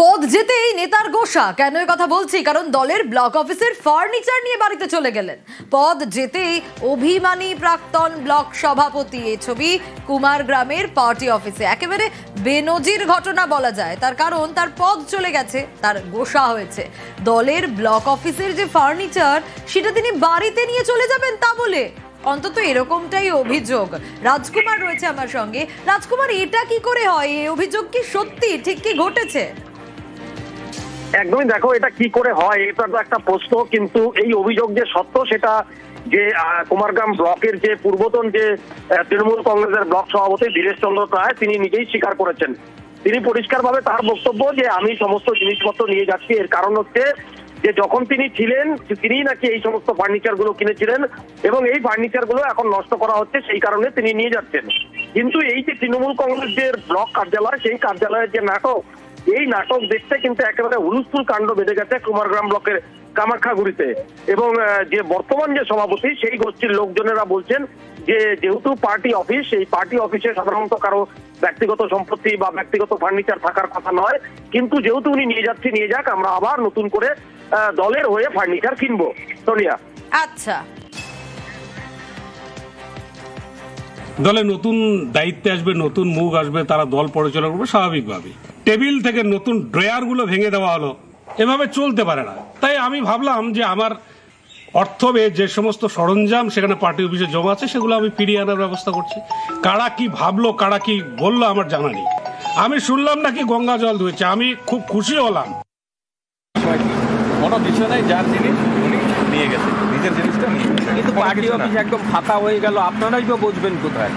পদ যেতেই নেতার গোসা। কেন এই কথা বলছি? কারণ দলের ব্লক অফিসের ফার্নিচার নিয়ে বাড়িতে চলে গেলেন। পদ যেতেই অভিমানী প্রাক্তন ব্লক সভাপতি। এই ছবি কুমারগ্রামের পার্টি অফিসে। একেবারে বেনজির ঘটনা বলা যায়, তার কারণ তার পদ চলে গেছে, তার গোসা হয়েছে। দলের ব্লক অফিসের যে ফার্নিচার সেটা তিনি বাড়িতে নিয়ে চলে যাবেন তা বলে, অন্তত এরকমটাই অভিযোগ। রাজকুমার রয়েছে আমার সঙ্গে। রাজকুমার, এটা কি করে হয়? এই অভিযোগ কি সত্যি? ঠিক কি ঘটেছে? একদমই, দেখো এটা কি করে হয় এটা তো একটা প্রশ্ন, কিন্তু এই অভিযোগ যে সত্য সেটা যে কুমারগ্রাম ব্লকের যে পূর্বতন যে তৃণমূল কংগ্রেসের ব্লক সভাপতি দীনেশ চন্দ্র রায় তিনি নিজেই স্বীকার করেছেন। তিনি পরিষ্কারভাবে তার বক্তব্য যে আমি সমস্ত জিনিসপত্র নিয়ে যাচ্ছি। এর কারণ হচ্ছে যে যখন তিনি ছিলেন তিনি নাকি এই সমস্ত ফার্নিচার গুলো কিনেছিলেন এবং এই ফার্নিচার গুলো এখন নষ্ট করা হচ্ছে, সেই কারণে তিনি নিয়ে যাচ্ছেন। কিন্তু এই যে তৃণমূল কংগ্রেসের ব্লক কার্যালয়, সেই কার্যালয়ের যে নাটক, এই নাটক দেখতে কিন্তু একেবারে হুলস্থুল কাণ্ড বেঁধে গেছে কুমারগ্রাম ব্লকের কামাখ্যাগুড়িতে। এবং যে বর্তমান যে সভাপতি সেই গোষ্ঠীর লোকজনেরা বলছেন যে যেহেতু পার্টি অফিস, এই পার্টি অফিসে সাধারণত কারো ব্যক্তিগত সম্পত্তি বা ব্যক্তিগত ফার্নিচার থাকার কথা নয়, কিন্তু যেহেতু উনি নিয়ে যাচ্ছে নিয়ে যাক, আমরা আবার নতুন করে দলের হয়ে ফার্নিচার কিনবো। সোনিয়া, আচ্ছা, দলে নতুন দায়িত্বে আসবে, নতুন মুখ আসবে, তারা দল পরিচালনা করবে স্বাভাবিকভাবে। টেবিল থেকে নতুন ড্রয়ারগুলো ভেঙে দেওয়া হলো, এভাবে চলতে পারে না। তাই আমি ভাবলাম যে আমার অর্থ ব্যয়ে যে সমস্ত সরঞ্জাম সেখানে পার্টি অফিসে জমা আছে সেগুলো আমি ফিরিয়ে আনার ব্যবস্থা করছি। কারা কি ভাবলো, কারা কি বললো আমার জানা নেই। আমি শুনলাম নাকি গঙ্গা জল ধুয়েছে, আমি খুব খুশি হলাম। কোনো বিষয় নেই, যার জিনিস উনি নিয়ে গেছে, নিজের জিনিসটা নিয়ে গেছে। কিন্তু পার্টি অফিস একদম ফাঁকা হয়ে গেল, আপনারাই বা বুঝবেন কোথায়?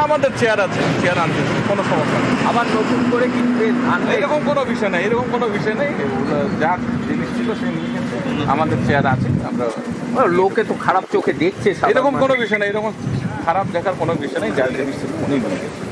আমাদের চেয়ার আছে, চেয়ার আনতেছি, কোনো সমস্যা নেই। আবার নতুন করে কিনবেন, এরকম কোনো বিষয় নেই, এরকম কোনো বিষয় নেই। যার জিনিস ছিল সে নিয়ে গেছে, আমাদের চেয়ার আছে। আমরা লোকে তো খারাপ চোখে দেখছে, এরকম কোনো বিষয় নেই, এরকম খারাপ দেখার কোনো বিষয় নেই। যার জিনিস ছিল উনি নিয়ে গেছে।